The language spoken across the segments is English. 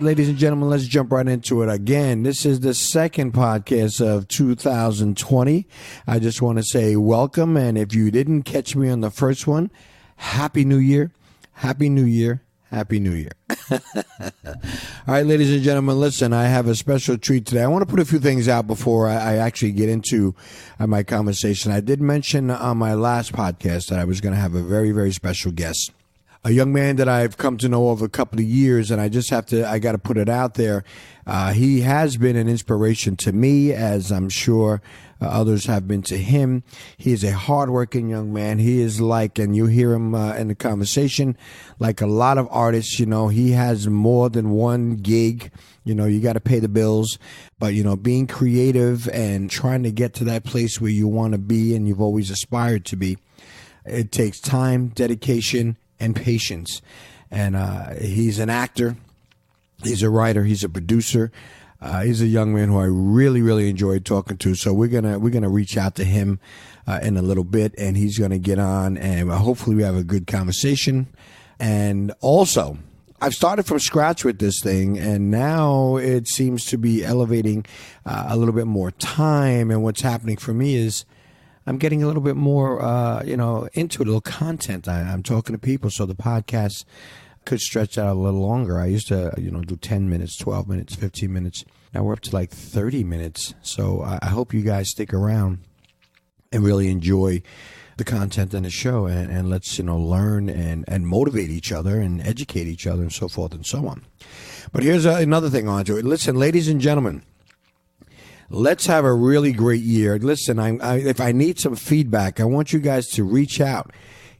ladies and gentlemen, let's jump right into it. Again, this is the second podcast of 2020. I just want to say welcome. And if you didn't catch me on the first one, Happy New Year. Happy New Year. Happy New Year. All right, ladies and gentlemen, listen, I have a special treat today. I want to put a few things out before I actually get into my conversation. I did mention on my last podcast that I was going to have a very, very special guest. A young man that I've come to know over a couple of years, and I got to put it out there. He has been an inspiration to me, as I'm sure others have been to him. He is a hardworking young man. He is like, and you hear him in the conversation, like a lot of artists, he has more than one gig. You got to pay the bills, but, being creative and trying to get to that place where you want to be and you've always aspired to be, it takes time, dedication, and patience. And he's an actor, he's a writer, he's a producer, he's a young man who I really, really enjoyed talking to. So we're gonna reach out to him in a little bit, and he's gonna get on, and hopefully we have a good conversation. And also, I've started from scratch with this thing, and now it seems to be elevating a little bit more time. And what's happening for me is I'm getting a little bit more, into a little content. I'm talking to people, so the podcast could stretch out a little longer. I used to, do 10 minutes, 12 minutes, 15 minutes. Now we're up to like 30 minutes. So I hope you guys stick around and really enjoy the content in the show, and let's, learn and motivate each other and educate each other and so forth and so on. But here's another thing onto it. Listen, ladies and gentlemen, let's have a really great year. Listen, if I need some feedback, I want you guys to reach out,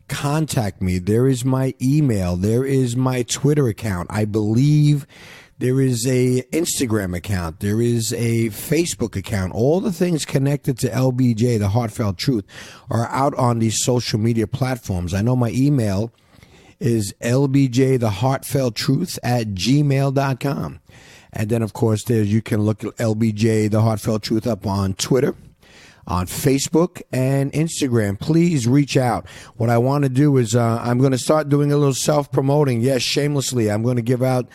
contact me. There is my email. There is my Twitter account. I believe there is a Instagram account. There is a Facebook account. All the things connected to LBJ, the Heartfelt Truth, are out on these social media platforms. I know my email is lbjtheheartfelttruth@gmail.com. And then, of course, you can look at LBJ, The Heartfelt Truth, up on Twitter, on Facebook, and Instagram. Please reach out. What I want to do is I'm going to start doing a little self-promoting. Yes, shamelessly. I'm going to give out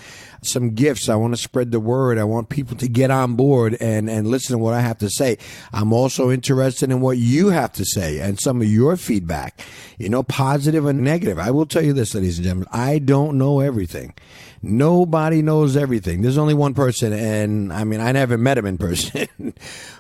some gifts. I want to spread the word. I want people to get on board and listen to what I have to say. I'm also interested in what you have to say and some of your feedback, positive and negative. I will tell you this, ladies and gentlemen, I don't know everything. Nobody knows everything. There's only one person, and I never met him in person.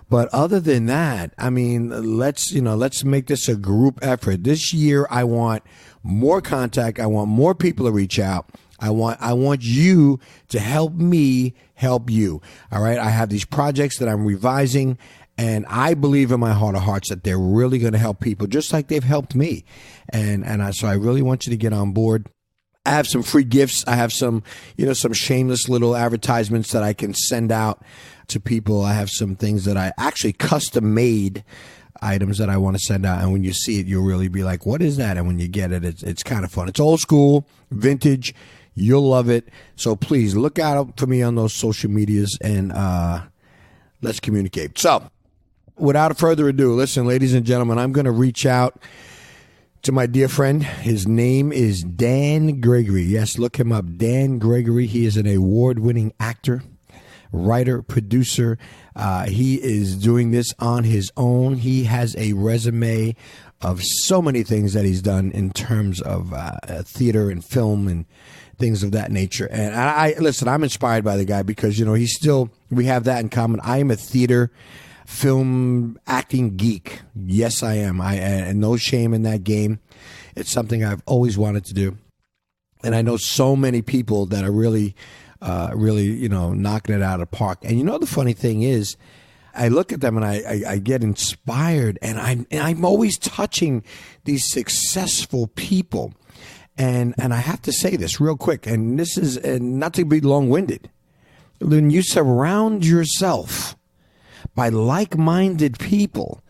But other than that, let's make this a group effort. This year, I want more contact. I want more people to reach out. I want you to help me help you. All right. I have these projects that I'm revising, and I believe in my heart of hearts that they're really going to help people just like they've helped me. So I really want you to get on board. I have some free gifts. I have some shameless little advertisements that I can send out to people. I have some things that I actually custom made items that I want to send out. And when you see it, you'll really be like, what is that? And when you get it, it's kind of fun. It's old school, vintage. You'll love it. So please look out for me on those social medias, and let's communicate. So without further ado, listen, ladies and gentlemen, I'm going to reach out to my dear friend. His name is Dan Gregory. Yes, look him up. Dan Gregory. He is an award-winning actor, writer, producer. He is doing this on his own. He has a resume of so many things that he's done in terms of theater and film and things of that nature. And I'm inspired by the guy because, we have that in common. I am a theater, film, acting geek. Yes, I am. And no shame in that game. It's something I've always wanted to do. And I know so many people that are really, knocking it out of the park. And the funny thing is, I look at them and I get inspired, and I'm always touching these successful people. And I have to say this real quick, and this is not to be long-winded. When you surround yourself by like-minded people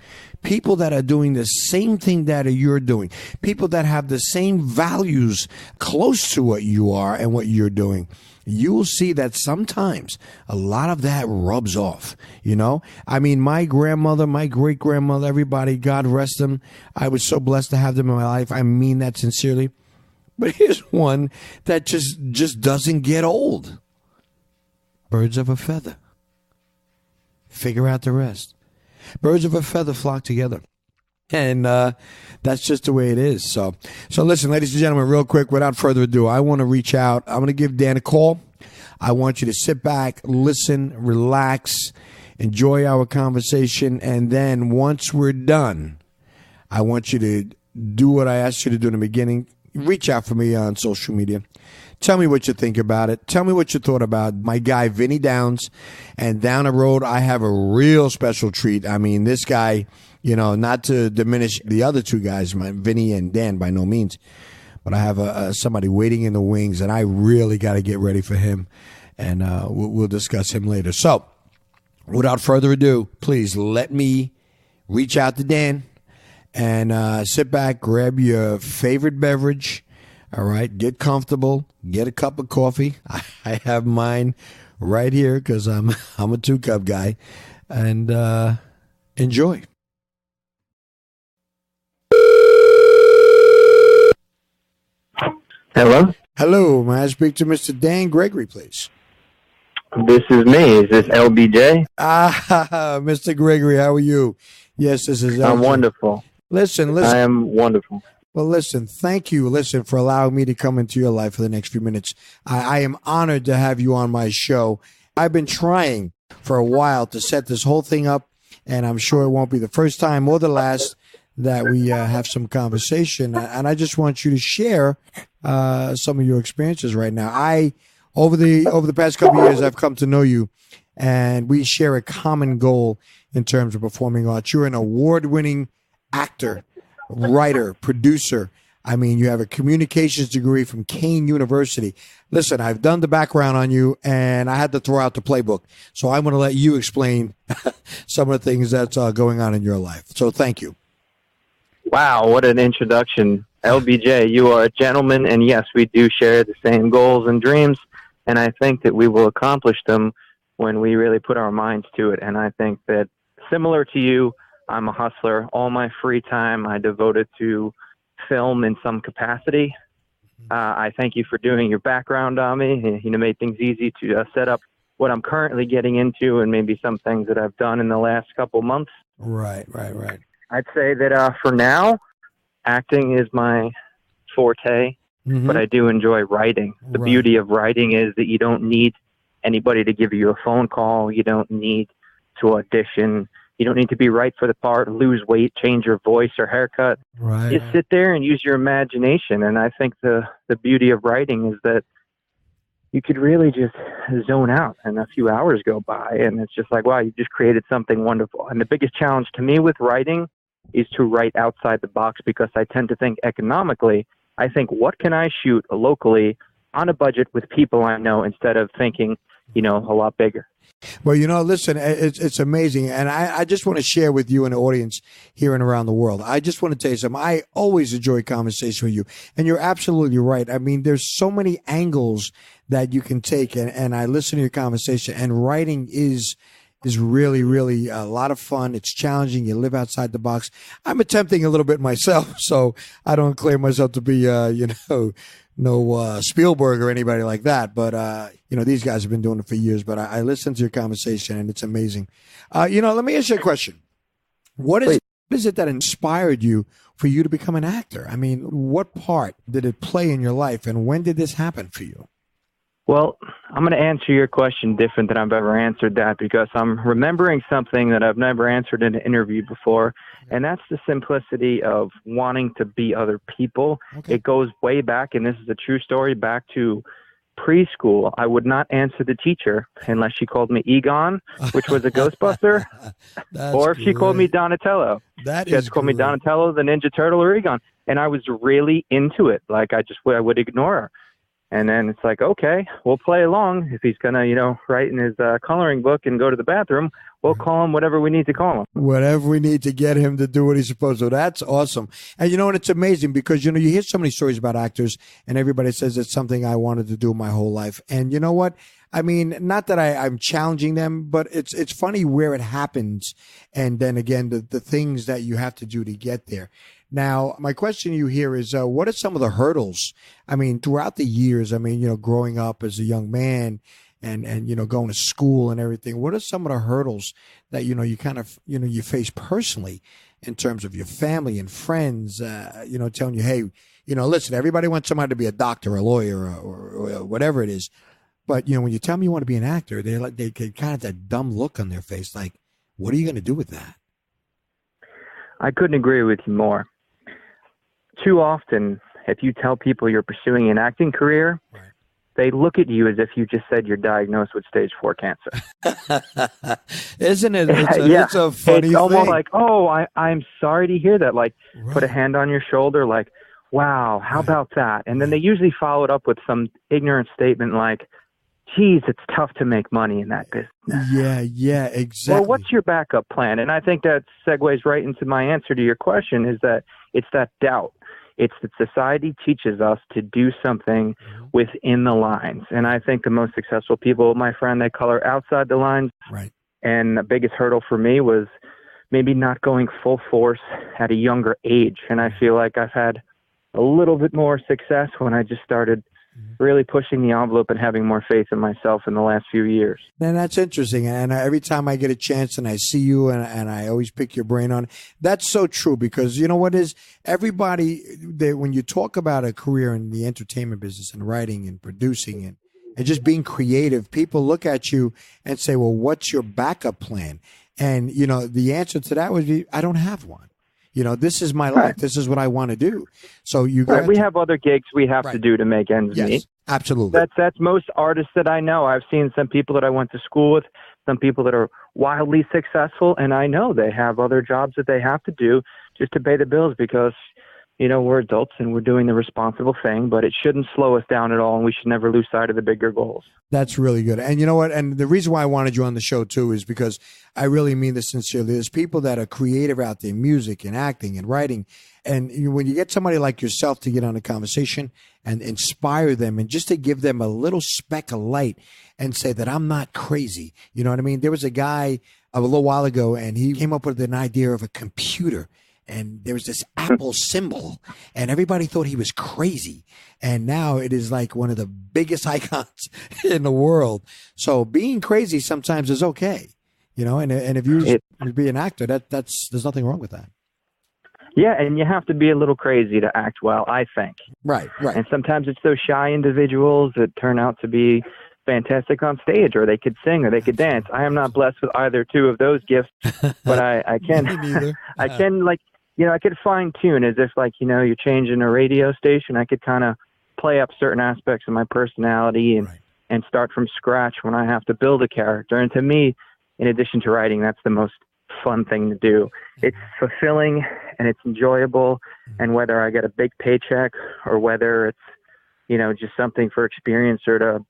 that are doing the same thing that you're doing, people that have the same values close to what you are and what you're doing, you will see that sometimes a lot of that rubs off, my grandmother, my great-grandmother, everybody, God rest them. I was so blessed to have them in my life. I mean that sincerely. But here's one that just doesn't get old. Birds of a feather. Figure out the rest. Birds of a feather flock together. And that's just the way it is. So listen, ladies and gentlemen, real quick, without further ado, I want to reach out. I'm going to give Dan a call. I want you to sit back, listen, relax, enjoy our conversation. And then once we're done, I want you to do what I asked you to do in the beginning. Reach out for me on social media. Tell me what you think about it. Tell me what you thought about my guy, Vinny Downs. And down the road, I have a real special treat. I mean, this guy, you know, not to diminish the other two guys, Vinny and Dan, by no means. But I have somebody waiting in the wings, and I really got to get ready for him. And we'll discuss him later. So, without further ado, please let me reach out to Dan and sit back, grab your favorite beverage. All right, get comfortable, get a cup of coffee. I have mine right here because I'm a 2-cup guy, and enjoy. Hello? Hello, may I speak to Mr. Dan Gregory, please? This is me. Is this LBJ? Mr. Gregory, how are you? Yes, this is LJ. I'm wonderful. Listen. I am wonderful. Well, listen, thank you, for allowing me to come into your life for the next few minutes. I am honored to have you on my show. I've been trying for a while to set this whole thing up, and I'm sure it won't be the first time or the last that we have some conversation. And I just want you to share some of your experiences right now. Over the past couple of years, I've come to know you, and we share a common goal in terms of performing arts. You're an award-winning actor, writer, producer. I mean, you have a communications degree from Kane University. Listen, I've done the background on you, and I had to throw out the playbook. So I'm going to let you explain some of the things that's going on in your life. So thank you. Wow, what an introduction. LBJ, you are a gentleman, and yes, we do share the same goals and dreams, and I think that we will accomplish them when we really put our minds to it. And I think that, similar to you, I'm a hustler. All my free time I devote it to film in some capacity. I thank you for doing your background on me. You know, made things easy to set up what I'm currently getting into, and maybe some things that I've done in the last couple months. Right. I'd say that for now, acting is my forte, but I do enjoy writing. The beauty of writing is that you don't need anybody to give you a phone call. You don't need to audition. You don't need to be right for the part, lose weight, change your voice or haircut. Right. Just sit there and use your imagination. And I think the beauty of writing is that you could really just zone out, and a few hours go by, and it's just like, wow, you just created something wonderful. And the biggest challenge to me with writing is to write outside the box, because I tend to think economically. I think, what can I shoot locally on a budget with people I know, instead of thinking, you know, a lot bigger. Well, you know, listen, it's amazing. And I just want to share with you and the audience here and around the world. I just want to tell you something. I always enjoy conversation with you. And you're absolutely right. I mean, there's so many angles that you can take. And I listen to your conversation. And writing is really, really a lot of fun. It's challenging. You live outside the box. I'm attempting a little bit myself. So I don't claim myself to be, no Spielberg or anybody like that. But, these guys have been doing it for years. But I listened to your conversation, and it's amazing. Let me ask you a question. What is it that inspired you for you to become an actor? I mean, what part did it play in your life, and when did this happen for you? Well, I'm going to answer your question different than I've ever answered that, because I'm remembering something that I've never answered in an interview before, and that's the simplicity of wanting to be other people. Okay. It goes way back, and this is a true story, back to preschool. I would not answer the teacher unless she called me Egon, which was a Ghostbuster, or if she called me Donatello. She had to call me Donatello, the Ninja Turtle, or Egon, and I was really into it. Like, I would ignore her. And then it's like, okay, we'll play along. If he's going to, write in his coloring book and go to the bathroom, we'll call him whatever we need to call him. Whatever we need to get him to do what he's supposed to. That's awesome. And it's amazing because, you hear so many stories about actors, and everybody says it's something I wanted to do my whole life. And you know what? I mean, not that I'm challenging them, but it's funny where it happens. And then again, the things that you have to do to get there. Now, my question to you here is, what are some of the hurdles? I mean, throughout the years, growing up as a young man and going to school and everything, what are some of the hurdles that, you kind of, you face personally in terms of your family and friends, telling you, hey, listen, everybody wants somebody to be a doctor, a lawyer, or whatever it is. But, when you tell them you want to be an actor, they get kind of that dumb look on their face. Like, what are you going to do with that? I couldn't agree with you more. Too often, if you tell people you're pursuing an acting career, right, they look at you as if you just said you're diagnosed with stage 4 cancer. Isn't it? It's a funny thing. It's almost like, oh, I'm sorry to hear that. Like, right, put a hand on your shoulder, like, wow, how about that? And then they usually follow it up with some ignorant statement like, geez, it's tough to make money in that business. Yeah, exactly. Well, what's your backup plan? And I think that segues right into my answer to your question, is that it's that doubt. It's that society teaches us to do something within the lines. And I think the most successful people, my friend, they color outside the lines. Right. And the biggest hurdle for me was maybe not going full force at a younger age. And I feel like I've had a little bit more success when I just started really pushing the envelope and having more faith in myself in the last few years. And that's interesting. And every time I get a chance and I see you and I always pick your brain on it, that's so true, because you know what is, everybody, when you talk about a career in the entertainment business and writing and producing and just being creative, people look at you and say, well, what's your backup plan? And, the answer to that would be, I don't have one. This is my life. Right. This is what I want to do. So we have other gigs we have to do to make ends meet. Absolutely. That's most artists that I know. I've seen some people that I went to school with, some people that are wildly successful, and I know they have other jobs that they have to do just to pay the bills, because we're adults and we're doing the responsible thing, but it shouldn't slow us down at all, and we should never lose sight of the bigger goals. That's really good. And you know what? And the reason why I wanted you on the show, too, is because I really mean this sincerely. There's people that are creative out there, music and acting and writing. And when you get somebody like yourself to get on a conversation and inspire them and just to give them a little speck of light and say that I'm not crazy. You know what I mean? There was a guy a little while ago, and he came up with an idea of a computer. And there was this Apple symbol, and everybody thought he was crazy. And now it is like one of the biggest icons in the world. So being crazy sometimes is okay, and if you be an actor, there's nothing wrong with that. Yeah, and you have to be a little crazy to act well, I think. Right. And sometimes it's those shy individuals that turn out to be fantastic on stage, or they could sing, or they could dance. I am not blessed with either two of those gifts, but I can, I can I could fine tune, as if you're changing a radio station. I could kind of play up certain aspects of my personality and start from scratch when I have to build a character. And to me, in addition to writing, that's the most fun thing to do. It's fulfilling and it's enjoyable. And whether I get a big paycheck or whether it's, just something for experience or to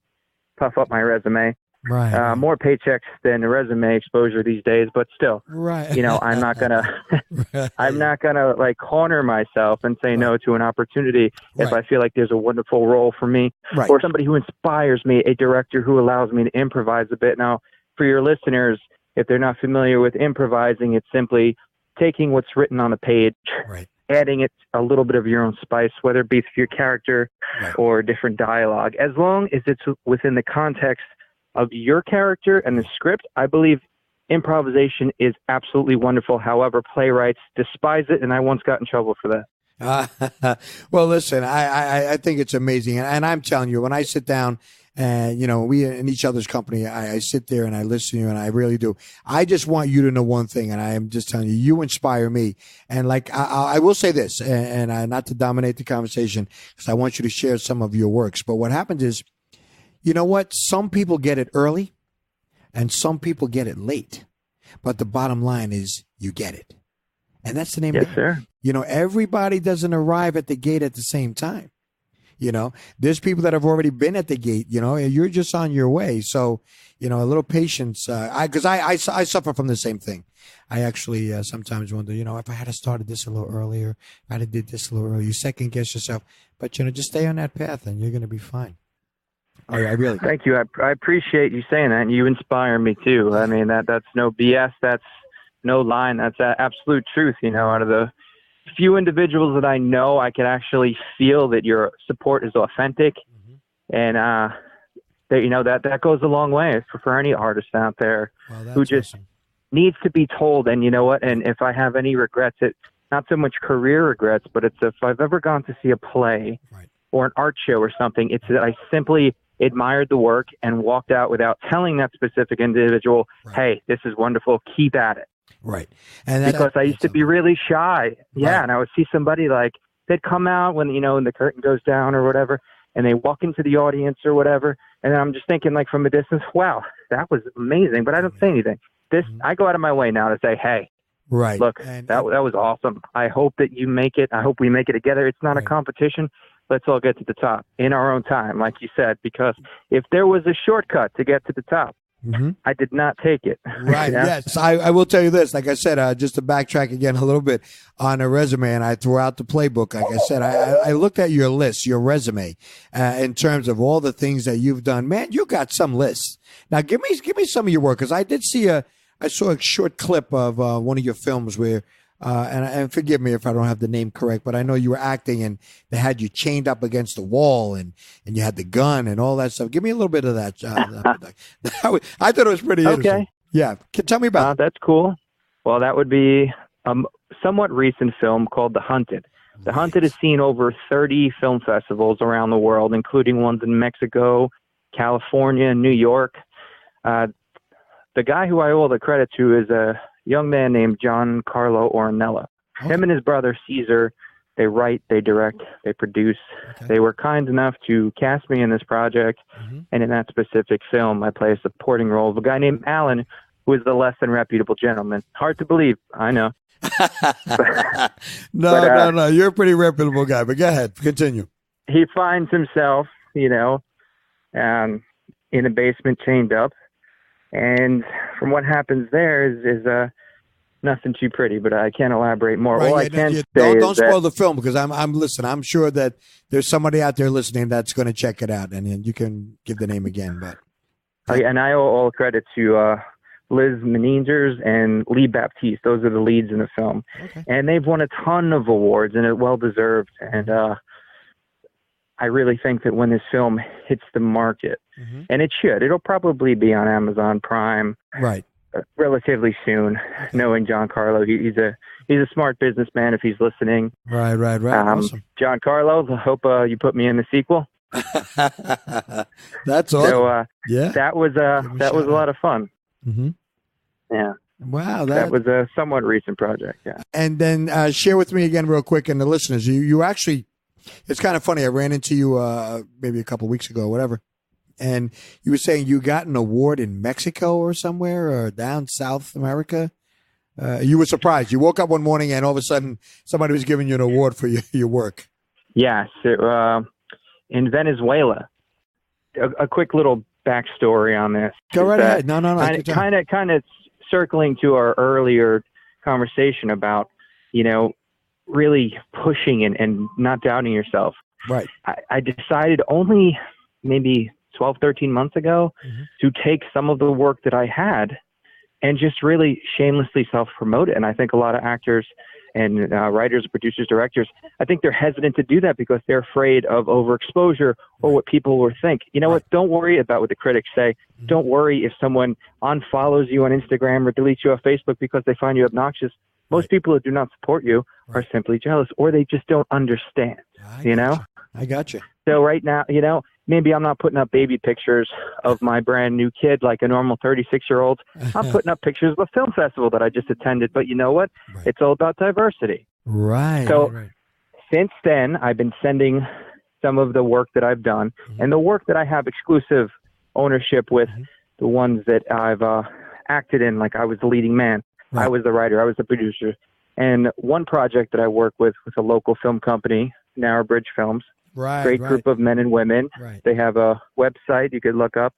puff up my resume, more paychecks than resume exposure these days, but still, I'm not gonna like corner myself and say no to an opportunity if I feel like there's a wonderful role for me or somebody who inspires me, a director who allows me to improvise a bit. Now, for your listeners, if they're not familiar with improvising, it's simply taking what's written on a page, adding it a little bit of your own spice, whether it be through your character or different dialogue, as long as it's within the context of your character and the script. I believe improvisation is absolutely wonderful. However, playwrights despise it, and I once got in trouble for that. Well, listen, I think it's amazing. And I'm telling you, when I sit down and, we in each other's company, I sit there and I listen to you, and I really do. I just want you to know one thing, and I am just telling you, you inspire me. And like, I will say this, and not to dominate the conversation, because I want you to share some of your works. But what happens is, you know what? Some people get it early and some people get it late. But the bottom line is you get it. And that's the name of it. Sir. Everybody doesn't arrive at the gate at the same time. There's people that have already been at the gate, you're just on your way. So, a little patience. Because I suffer from the same thing. I actually sometimes wonder, if I had started this a little earlier, if I had did this a little earlier, you second guess yourself. But, just stay on that path and you're going to be fine. I really thank you. I appreciate you saying that, and you inspire me too. I mean, that's no BS. That's no line. That's absolute truth. Out of the few individuals that I know, I can actually feel that your support is authentic, and that goes a long way for any artist out there who just needs to be told. And you know what? And if I have any regrets, it's not so much career regrets, but it's if I've ever gone to see a play or an art show or something, it's that I simply admired the work and walked out without telling that specific individual, hey, this is wonderful, keep at it. Right. Because I used to be really shy. Yeah. And I would see somebody like, they'd come out when, when the curtain goes down or whatever, and they walk into the audience or whatever. And then I'm just thinking, like, from a distance, wow, that was amazing. But I don't say anything. I go out of my way now to say, hey, look, that was awesome. I hope that you make it. I hope we make it together. It's not a competition. Let's all get to the top in our own time, like you said, because if there was a shortcut to get to the top, I did not take it. Right. Yes. I will tell you this. Like I said, just to backtrack again a little bit on a resume, and I threw out the playbook. Like I said, I looked at your list, your resume, in terms of all the things that you've done. Man, you got some lists. Now, give me some of your work, because I did see I saw a short clip of one of your films where, and forgive me if I don't have the name correct, but I know you were acting and they had you chained up against the wall and you had the gun and all that stuff. Give me a little bit of that. I thought it was pretty interesting. Yeah. Tell me about it. That's cool. Well, that would be a somewhat recent film called The Hunted. The Hunted is seen over 30 film festivals around the world, including ones in Mexico, California, and New York. The guy who I owe the credit to is a young man named Giancarlo Ornella. Him and his brother Caesar, they write, they direct, they produce. They were kind enough to cast me in this project, and in that specific film, I play a supporting role of a guy named Alan, who is the less than reputable gentleman. Hard to believe, I know. No, you're a pretty reputable guy, but go ahead, continue. He finds himself, in a basement chained up, and from what happens there is nothing too pretty, but I can't elaborate more. All I can say don't spoil the film, because I'm sure that there's somebody out there listening that's going to check it out, and you can give the name again. But and I owe all credit to Liz Meningers and Lee Baptiste. Those are the leads in the film, and they've won a ton of awards, and it well deserved. And I really think that when this film hits the market, and it'll probably be on Amazon Prime, relatively soon. Knowing Giancarlo, he's a smart businessman. If he's listening, right. Awesome. Giancarlo, I hope you put me in the sequel. That's awesome. So that was a lot of fun. Yeah. Wow, that was a somewhat recent project. Yeah. And then share with me again, real quick, and the listeners. You actually. It's kind of funny. I ran into you maybe a couple of weeks ago or whatever, and you were saying you got an award in Mexico or somewhere or down South America. You were surprised. You woke up one morning and all of a sudden somebody was giving you an award for your work. Yes, in Venezuela. A quick little backstory on this. Go right ahead. No. Kind of circling to our earlier conversation about, really pushing and not doubting yourself. Right. I decided only maybe 12, 13 months ago to take some of the work that I had and just really shamelessly self-promote it. And I think a lot of actors and writers, producers, directors, I think they're hesitant to do that because they're afraid of overexposure or what people will think. You know what? Don't worry about what the critics say. Don't worry if someone unfollows you on Instagram or deletes you on Facebook because they find you obnoxious. Most people who do not support you are simply jealous, or they just don't understand, I got you. So right now, maybe I'm not putting up baby pictures of my brand new kid like a normal 36-year-old. I'm putting up pictures of a film festival that I just attended. But you know what? It's all about diversity. Right. So since then, I've been sending some of the work that I've done and the work that I have exclusive ownership with, the ones that I've acted in, like I was the leading man. I was the writer. I was the producer. And one project that I work with a local film company, Narrow Bridge Films. Great group of men and women. They have a website you could look up.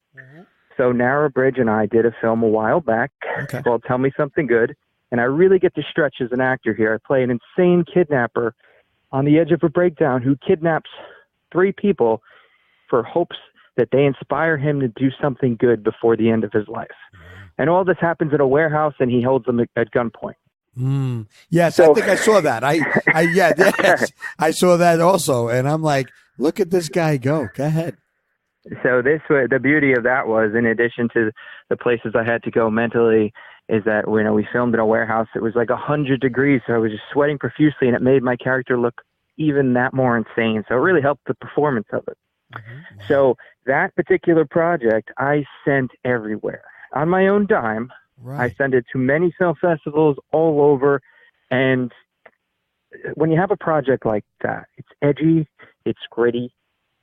So Narrow Bridge and I did a film a while back called Tell Me Something Good. And I really get to stretch as an actor here. I play an insane kidnapper on the edge of a breakdown who kidnaps 3 people for hopes that they inspire him to do something good before the end of his life. And all this happens in a warehouse, and he holds them at gunpoint. Yes, so, I think I saw that. Yes, I saw that also, and I'm like, look at this guy go. Go ahead. So the beauty of that was, in addition to the places I had to go mentally, is that we filmed in a warehouse. It was like 100 degrees, so I was just sweating profusely, and it made my character look even that more insane. So it really helped the performance of it. Mm-hmm. Wow. So that particular project, I sent everywhere on my own dime. Right. I sent it to many film festivals all over, and when you have a project like that, it's edgy, it's gritty,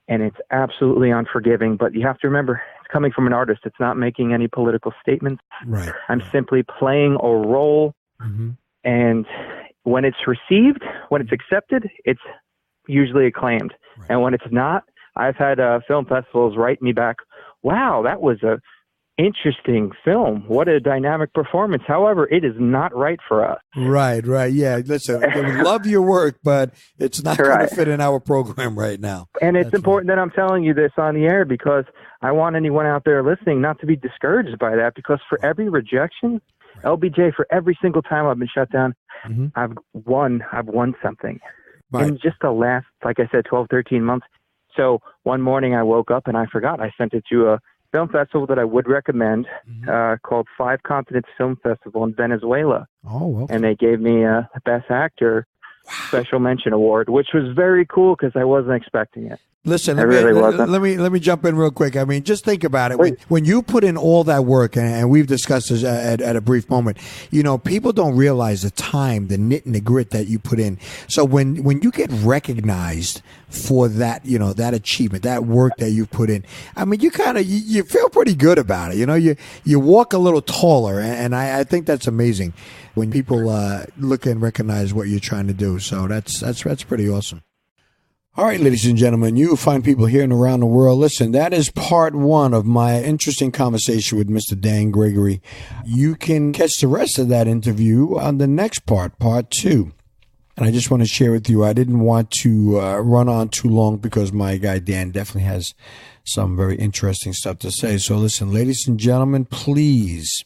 and it's absolutely unforgiving, but you have to remember, it's coming from an artist. It's not making any political statements. Right. I'm simply playing a role, and when it's received, when it's accepted, it's usually acclaimed. Right. And when it's not, I've had film festivals write me back, wow, that was a interesting film. What a dynamic performance. However, it is not right for us. Right. Yeah. Listen, we love your work, but it's not going to fit in our program right now. And it's important that I'm telling you this on the air, because I want anyone out there listening not to be discouraged by that, because for every rejection, LBJ, for every single time I've been shut down, I've won something. Right. In just the last, like I said, 12, 13 months. So one morning I woke up and I forgot. I sent it to a film festival that I would recommend, called Five Continents Film Festival in Venezuela. Oh, okay. And they gave me a Best Actor Special Mention Award, which was very cool because I wasn't expecting it. Listen, let me jump in real quick. I mean, just think about it. When you put in all that work, and we've discussed this at a brief moment, people don't realize the time, the knit and the grit that you put in. So when you get recognized for that, that achievement, that work that you put in, I mean, you kind of you feel pretty good about it. You walk a little taller, and I think that's amazing when people look and recognize what you're trying to do. So that's pretty awesome. All right, ladies and gentlemen, you fine people here and around the world, listen, that is part one of my interesting conversation with Mr. Dan Gregory. You can catch the rest of that interview on the next part two. And I just want to share with you, I didn't want to run on too long because my guy Dan definitely has some very interesting stuff to say. So listen, ladies and gentlemen, please,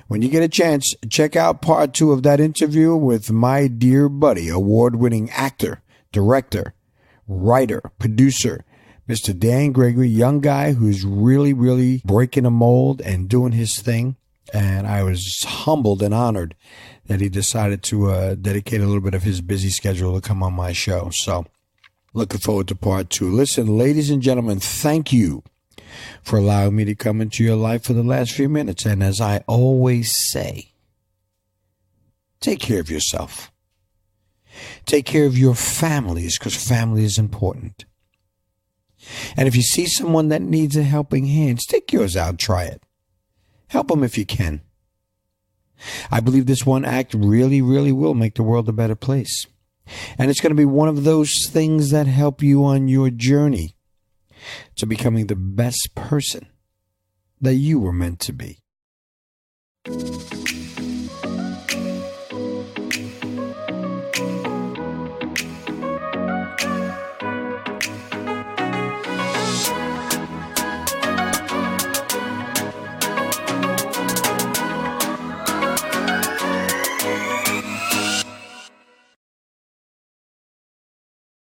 when you get a chance, check out part two of that interview with my dear buddy, award-winning actor, director, writer, producer, Mr. Dan Gregory, young guy who's really, really breaking a mold and doing his thing. And I was humbled and honored that he decided to dedicate a little bit of his busy schedule to come on my show. So looking forward to part two. Listen, ladies and gentlemen, thank you for allowing me to come into your life for the last few minutes. And as I always say, take care of yourself. Take care of your families, because family is important. And if you see someone that needs a helping hand, stick yours out, try it. Help them if you can. I believe this one act really, really will make the world a better place. And it's going to be one of those things that help you on your journey to becoming the best person that you were meant to be.